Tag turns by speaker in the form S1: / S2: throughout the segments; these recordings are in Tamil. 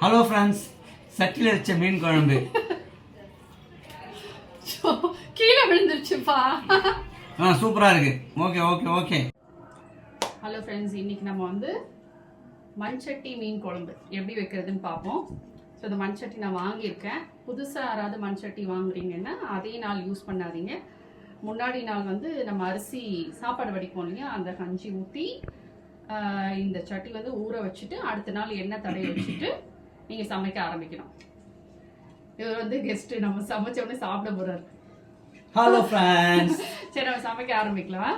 S1: ஹலோ ஃப்ரெண்ட்ஸ், சட்டியில் வச்ச மீன் குழம்பு
S2: கீழே விழுந்துருச்சுப்பா.
S1: சூப்பராக இருக்கு. Okay okay okay.
S2: Hello friends, இன்னைக்கு நம்ம வந்து மண்சட்டி மீன் குழம்பு எப்படி வைக்கிறதுன்னு பார்ப்போம். ஸோ இந்த மண்சட்டி நான் வாங்கியிருக்கேன். புதுசாக யாராவது மண்சட்டி வாங்குறீங்கன்னா அதே நாள் யூஸ் பண்ணாதீங்க. முன்னாடி நாள் வந்து நம்ம அரிசி சாப்பாடு வடிப்போம் இல்லையா, அந்த கஞ்சி ஊற்றி இந்த சட்டி வந்து ஊற வச்சுட்டு அடுத்த நாள் எண்ணெய் தடவை வச்சுட்டு நீங்கள் சமைக்க ஆரம்பிக்கணும். இவர் வந்து கெஸ்ட்டு, நம்ம சமைச்ச உடனே சாப்பிட போகிறாரு.
S1: ஹலோ ஃப்ரெண்ட்ஸ்,
S2: சரி நம்ம சமைக்க ஆரம்பிக்கலாம்.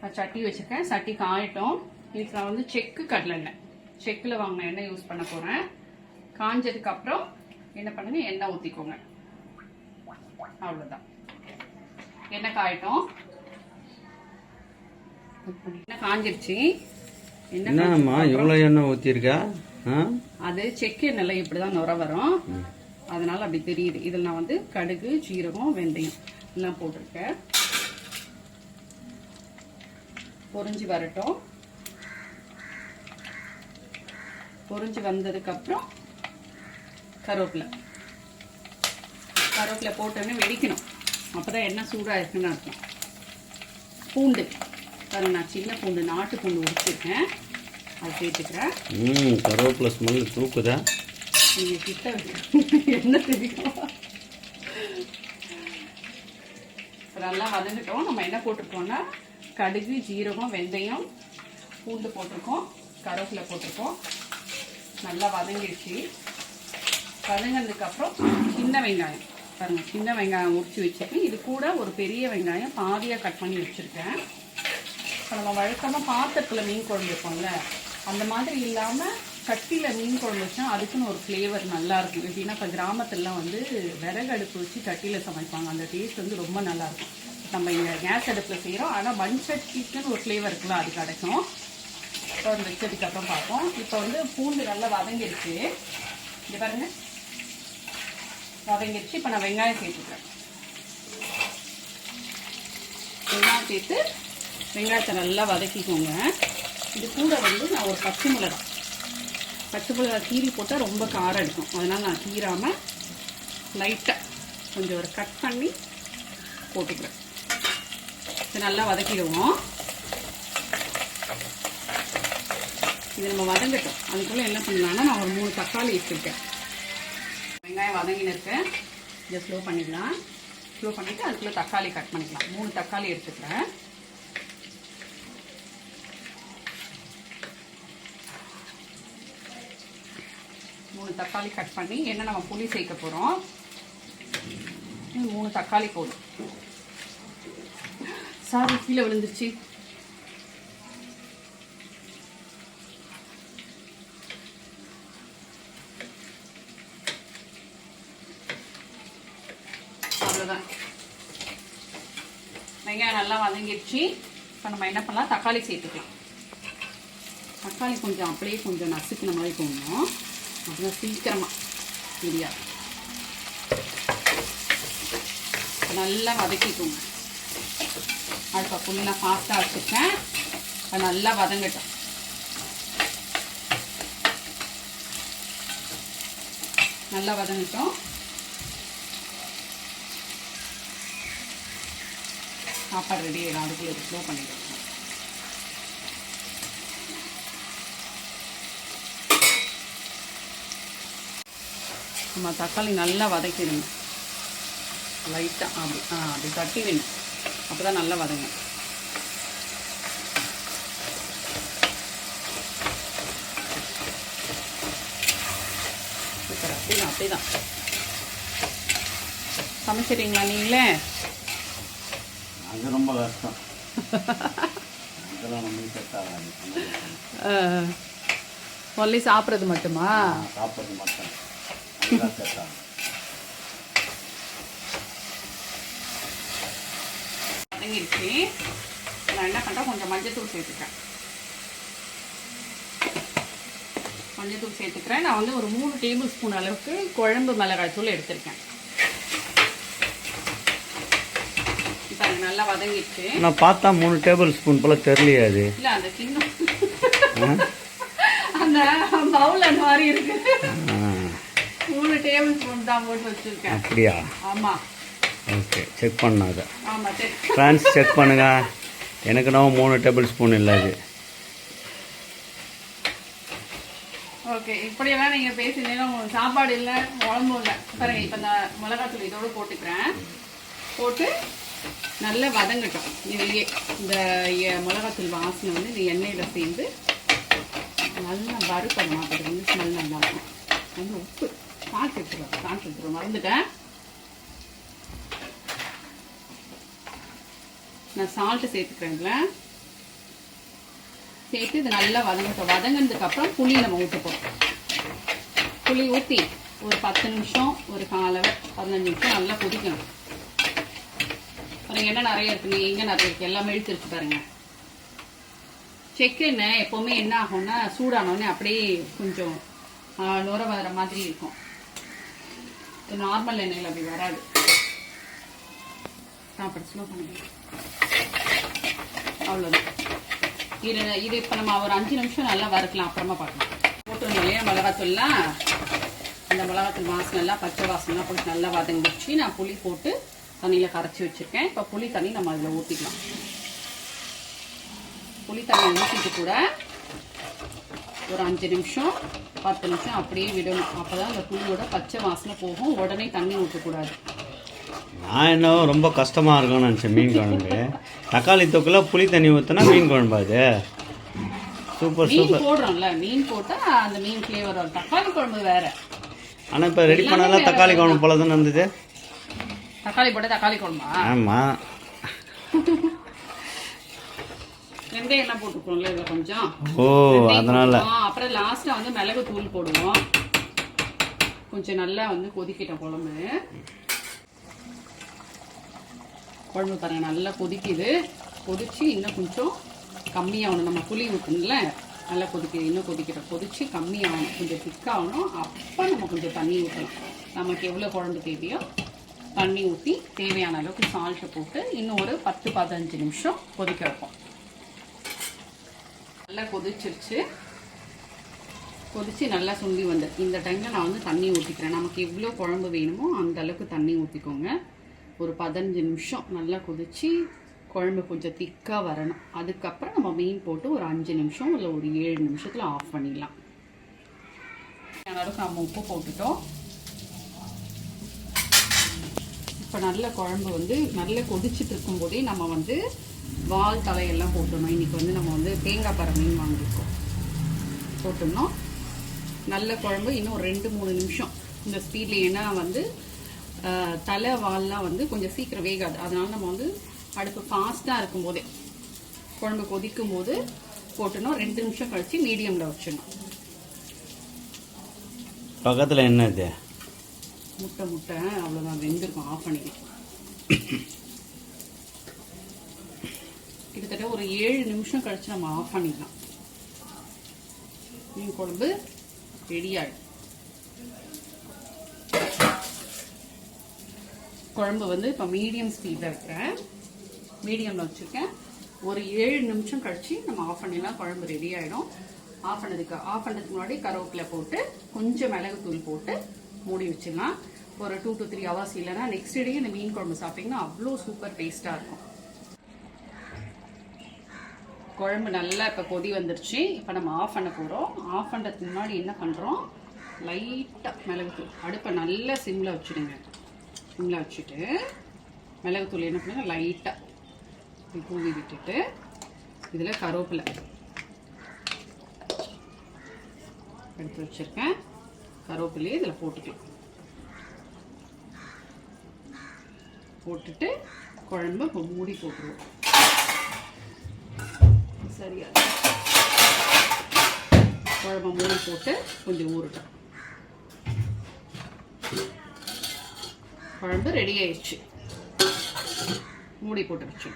S2: நான் சட்டி வச்சுருக்கேன். சட்டி காயட்டும். இதுக்கு நான் வந்து செக்கு கடலெண்ணெய், செக்கில் வாங்கின எண்ணெய் யூஸ் பண்ண போகிறேன். காஞ்சதுக்கு அப்புறம் என்ன பண்ணுங்க, எண்ணெய் ஊற்றிக்கோங்க. அவ்வளோதான். எண்ணெய் காயட்டும். எண்ணெய் காஞ்சிருச்சு.
S1: என்னம்மா இவ்வளோ எண்ணெய் ஊற்றிருக்கா?
S2: அது செக்கு எண்ணெய் இப்படிதான் நுர வரும், அதனால அப்படி தெரியுது. இதில் நான் வந்து கடுகு, ஜீரகம், வெந்தயம் எல்லாம் போட்டிருக்கேன். பொரிஞ்சு வரட்டும். பொரிஞ்சு வந்ததுக்கு அப்புறம் கருவேப்பிலை போட்டோன்னே வெடிக்கணும். அப்பதான் எண்ணெய் சூடாக இருக்குன்னு அர்த்தம். பூண்டு பாருங்க, நான் சின்ன பூண்டு, நாட்டு பூண்டு உரிச்சிருக்கேன், அதை சேர்த்துக்கிறேன்.
S1: கருவேப்பிலை ஸ்மெல் தூக்குதா?
S2: நீங்கள் கிட்ட என்ன தெரியும். நல்லா வதங்கிட்டோம். நம்ம என்ன போட்டிருக்கோம்னா கடுகு, ஜீரகம், வெந்தயம், பூண்டு போட்டிருக்கோம், கருவேப்பிலை போட்டிருக்கோம். நல்லா வதங்கிடுச்சு. வதங்கினதுக்கப்புறம் சின்ன வெங்காயம் பாருங்க, சின்ன வெங்காயம் உரிச்சு வச்சுருக்கேன். இது கூட ஒரு பெரிய வெங்காயம் பாதியாக கட் பண்ணி வச்சுருக்கேன். இப்போ நம்ம வழக்கமாக பாத்திரத்தில் மீன் குழம்பு வைப்போம்ல, அந்த மாதிரி இல்லாமல் சட்டியில் மீன் குழம்பு வச்சா அதுக்குன்னு ஒரு ஃப்ளேவர் நல்லாயிருக்கும். எப்படின்னா இப்போ கிராமத்துலலாம் வந்து விறகு அடுப்பு வச்சு சட்டியில் சமைப்பாங்க. அந்த டேஸ்ட் வந்து ரொம்ப நல்லாயிருக்கும். நம்ம இங்கே கேஸ் அடுப்பில் செய்கிறோம், ஆனால் மண் சட்டிக்குன்னு ஒரு ஃப்ளேவர் இருக்குல்ல, அது கிடைக்கும். இப்போ வந்து வச்சதுக்கப்புறம் பார்ப்போம். இப்போ வந்து பூண்டு நல்லா வதங்கிடுச்சு. இது பாருங்க, வதங்கிடுச்சு. இப்போ நான் வெங்காயம் சேர்த்துக்கிறேன். வெங்காயம் சேர்த்து வெங்காயத்தை நல்லா வதக்கிக்கோங்க. இது கூட வந்து நான் ஒரு பச்சை மிளகாய் கீரி போட்டால் ரொம்ப காரம் இருக்கும், அதனால் நான் கீராமல் லைட்டாக கொஞ்சம் ஒரு கட் பண்ணி போட்டுக்கிறேன். இது நல்லா வதக்கிடுவோம். இது நம்ம வதங்கட்டும். அதுக்குள்ளே என்ன பண்ணலான்னா நான் ஒரு 3 தக்காளி வச்சுருக்கேன். வெங்காயம் வதங்கின்னு இருக்கேன். இதை ஸ்லோ பண்ணிடலாம். ஸ்லோ பண்ணிவிட்டு அதுக்குள்ளே தக்காளி கட் பண்ணிக்கலாம். 3 தக்காளி எடுத்துக்கிறேன். தக்காளி கட் பண்ணி என்ன நம்ம புளி சேர்க்க போகிறோம். 3 தக்காளி போதும். சாரி, கீழே விழுந்துருச்சு. அவ்வளோதான். வெங்காயம் நல்லா வதங்கிடுச்சு. இப்போ நம்ம என்ன பண்ணலாம், தக்காளி சேர்த்துக்கலாம். தக்காளி கொஞ்சம் அப்படியே கொஞ்சம் நசுக்கின மாதிரி போடணும், அப்படின்னா சீக்கிரமாக தெரியாது. நல்லா வதக்கிக்கோங்க. அடுப்பை ஃபுல்லாக ஃபாஸ்ட்டாக வச்சுருக்கேன். அது நல்லா வதங்கட்டும். நல்லா வதங்கட்டும். சாப்பாடு ரெடி ஆகிடும். அதுக்குள்ளே ஸ்லோ பண்ணிடுவோம். நம்ம தக்காளி நல்லா வதக்கிடுங்க. லைட்டாக அப்படி தட்டி வேணும், அப்போ தான் நல்லா வதங்க. அப்படிதான் சமைச்சிடுறீங்களா நீங்களே?
S1: அது ரொம்ப கஷ்டம்.
S2: ஒன்லி சாப்பிட்றது மட்டுமா?
S1: சாப்பிட்றது மட்டும்.
S2: வதங்கிடுச்சு. நான் என்ன பண்ணுறேன், கொஞ்சம் மஞ்சத்தூள் சேர்த்துக்கிறேன். நான் வந்து ஒரு 3 டேபிள் ஸ்பூன் அளவுக்கு குழம்பு மிளகாய் தூள் எடுத்திருக்கேன். இப்போ அது நல்லா வதங்கிடுச்சு.
S1: நான் பார்த்தா 3 டேபிள் ஸ்பூன் போல தெரியலையா? அது
S2: இல்லை, அந்த கிண்ணம் அந்த பவுல் அந்த மாதிரி இருக்கு. 3 டேபிள் ஸ்பூன் தான் போட்டு வச்சிருக்கேன்.
S1: அப்படியா?
S2: ஆமா.
S1: ஓகே, செக் பண்ணாத.
S2: ஆமா,
S1: ஃப்ரெண்ட்ஸ் செக் பண்ணுங்க. எனக்கு நான் 3 டேபிள் ஸ்பூன் இல்லை அது.
S2: ஓகே, இப்படியெல்லாம் நீங்க பேசினீங்கன்னா உங்களுக்கு சாப்பாடு இல்லை, குழம்பு இல்லை. பாருங்க, இப்போ இந்த மிளகாத்தூள் இதோட போட்டுக்கிறேன். போட்டு நல்லா வதங்கட்டும். இதுலேயே இந்த மிளகாத்தூள் வாசனை வந்து இந்த எண்ணெயில் சேர்ந்து நல்லா வறுக்கணும். அது வந்து ஸ்மெல் நல்லா இருக்கும். வந்து உப்பு சால்ட் எடுத்துருவோம் மறந்துட்டேன். நான் சால்ட்டு சேர்த்துக்கிறேன்ல. சேர்த்து இது நல்லா வதங்கட்டும். வதங்கினதுக்கப்புறம் புளி நம்ம ஊற்ற போகிறோம். புளி ஊற்றி ஒரு 10 நிமிஷம், ஒரு 15 நிமிஷம் நல்லா கொதிக்கணும். பாருங்க, என்ன நிறைய இருக்குங்க, எங்கே நிறைய இருக்குது, எல்லாமே இழுத்துருச்சு பாருங்க. செக்கெண்ணெய் எப்போவுமே என்ன ஆகும்னா சூடானோடனே அப்படியே கொஞ்சம் நுர வர மாதிரி இருக்கும். நார்மல் எண்ணெயில் அப்படி வராது. சாப்பாடு ஸ்லோ பண்ணுங்க. அவ்வளோதான். இது இப்போ நம்ம ஒரு 5 நிமிஷம் நல்லா வறுக்கலாம். அப்புறமா பார்க்கலாம். போட்டுருந்தோம் இல்லையா மிளகாத்தூள்லாம், அந்த மிளகாத்தூள் வாசனைலாம் பச்சை வாசனைலாம் போட்டு நல்லா வதங்கிடுச்சு. நான் புளி போட்டு தண்ணியில் கரைச்சி வச்சுருக்கேன். இப்போ புளி தண்ணி நம்ம அதில் ஊற்றிக்கலாம். புளி தண்ணி ஊற்றிட்டு கூட ஒரு 5 நிமிஷம் 10 நிமிஷம் அப்படியே விடணும். அப்போ தான் அந்த புளியோட பச்சை வாசனை போகும். உடனே தண்ணி ஊற்றக்கூடாது.
S1: நான் என்ன ரொம்ப கஷ்டமாக இருக்கும்னு நினச்சேன் மீன் குழம்பு. தக்காளி தொக்குல புளி தண்ணி ஊற்றினா மீன் குழம்பு அது சூப்பர் சூப்பர்.
S2: போடுறோம்ல, மீன் போட்டால் அந்த மீன் ஃப்ளேவர் வரும். தக்காளி குழம்பு வேற.
S1: ஆனால் இப்போ ரெடி பண்ணலாம் தக்காளி குழம்பு போல தானே இருந்தது.
S2: தக்காளி போட்டால் தக்காளி குழம்பா?
S1: ஆமாம்.
S2: வெங்காயம் எல்லாம் போட்டுக்கோங்களா இதில் கொஞ்சம்.
S1: ஓ, அதனால.
S2: அப்புறம் லாஸ்ட்டாக வந்து மிளகு தூள் போடுவோம். கொஞ்சம் நல்லா வந்து கொதிக்கிட்டோம் குழம்பு. குழம்பு பாருங்க நல்லா கொதிக்குது. கொதிச்சு இன்னும் கொஞ்சம் கம்மியாகணும். நம்ம புளி ஊற்றணும்ல, நல்லா கொதிக்குது. இன்னும் கொதிக்கிட்டோம். கொதிச்சு கம்மியாகணும், கொஞ்சம் திக்காகணும். அப்போ நம்ம கொஞ்சம் தண்ணி ஊற்றலாம். நமக்கு எவ்வளோ குழம்பு தேவையோ தண்ணி ஊற்றி தேவையான அளவுக்கு சால்ட்டை போட்டு இன்னும் ஒரு 10-15 நிமிஷம் கொதிக்க வைப்போம். நல்லா கொதிச்சிருச்சு. கொதிச்சு நல்லா சுண்டி வந்து இந்த டைமில் நான் வந்து தண்ணி ஊற்றிக்கிறேன். நமக்கு எவ்வளோ குழம்பு வேணுமோ அந்த அளவுக்கு தண்ணி ஊற்றிக்கோங்க. ஒரு 15 நிமிஷம் நல்லா கொதிச்சு குழம்பு கொஞ்சம் திக்காக வரணும். அதுக்கப்புறம் நம்ம மீன் போட்டு ஒரு 5 நிமிஷம் இல்லை ஒரு 7 நிமிஷத்தில் ஆஃப் பண்ணிடலாம். அளவுக்கு நம்ம உப்பு போட்டுட்டோம். இப்போ நல்ல குழம்பு வந்து நல்லா கொதிச்சுட்டு இருக்கும்போதே நம்ம வந்து வால் தலையெல்லாம் போட்டுடணும். இன்றைக்கி வந்து நம்ம வந்து தேங்காய் பாறை மீன் வாங்கியிருக்கோம். போட்டுடணும். நல்ல குழம்பு இன்னும் ஒரு 2-3 நிமிஷம் இந்த ஸ்பீடில். ஏன்னா வந்து தலை வால்லாம் வந்து கொஞ்சம் சீக்கிரம் வேகாது. அதனால நம்ம வந்து அடுப்பு ஃபாஸ்ட்டாக இருக்கும்போதே குழம்பு கொதிக்கும் போது போட்டுடணும். 2 நிமிஷம் கழித்து மீடியமில் வச்சிடணும்.
S1: பக்கத்தில் என்ன இது?
S2: முட்டை அவ்வளோதான், வெந்திருக்கும். ஆஃப் பண்ணிக்கலாம். கிட்டத்தட்ட ஒரு 7 நிமிஷம் கழிச்சு நம்ம ஆஃப் பண்ணிடலாம். மீன் குழம்பு ரெடி ஆகிடும். குழம்பு வந்து இப்போ மீடியம் ஸ்பீடில் இருக்கிறேன். மீடியமில் வச்சுருக்கேன். ஒரு 7 நிமிஷம் கழிச்சு நம்ம ஆஃப் பண்ணிடலாம். குழம்பு ரெடி ஆகிடும். ஆஃப் பண்ணுறதுக்கு முன்னாடி கருவேப்பிலை போட்டு கொஞ்சம் மிளகுத்தூள் போட்டு மூடி வச்சிடலாம். ஒரு 2 to 3 hours. இல்லைன்னா நெக்ஸ்ட் டே இந்த மீன் குழம்பு சாப்பிட்டிங்கன்னா அவ்வளோ சூப்பர் டேஸ்ட்டாக இருக்கும். குழம்பு நல்லா இப்போ கொதி வந்துருச்சு. இப்போ நம்ம ஆஃப் பண்ண போகிறோம். ஆஃப் பண்ணுறதுக்கு முன்னாடி என்ன பண்ணுறோம், லைட்டாக மிளகுத்தூள் அடுப்பை நல்லா சிம்மில் வச்சுடுங்க. சிம்மில் வச்சுட்டு மிளகுத்தூள் என்ன பண்ணுங்க லைட்டாக தூவி விட்டுட்டு இதில் கருவேப்பிலை எடுத்து வச்சுருக்கேன். கருவேப்பிலையே இதில் போட்டுக்கலாம். போட்டுட்டு குழம்பு மூடி போட்டுருவோம். சரியா குழம்பு மூடி போட்டு கொஞ்சம் ஊறட்டும். குழம்பு ரெடி ஆயிடுச்சு. மூடி போட்டு வச்சு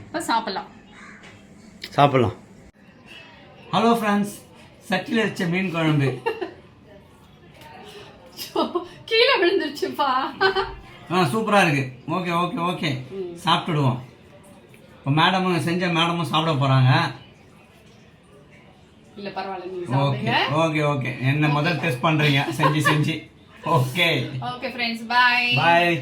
S2: இப்போ சாப்பிடலாம்.
S1: ஹலோ ஃப்ரெண்ட்ஸ், சட்டியில் வச்ச மீன் குழம்பு
S2: கீழே விழுந்துருச்சுப்பா.
S1: சூப்பராக இருக்கு. ஓகே ஓகே ஓகே, சாப்பிட்டுடுவோம். இப்போ மேடமும் சாப்பிட போகிறாங்க.
S2: இல்ல பரவாயில்ல நீங்க
S3: ஓகே
S2: சாப்பிடுங்க.
S3: ஓகே ஓகே என்ன முதல் டெஸ்ட் பண்றீங்க செஞ்சு ஓகே
S2: ஓகே ஃப்ரெண்ட்ஸ், பை.
S3: பாய்.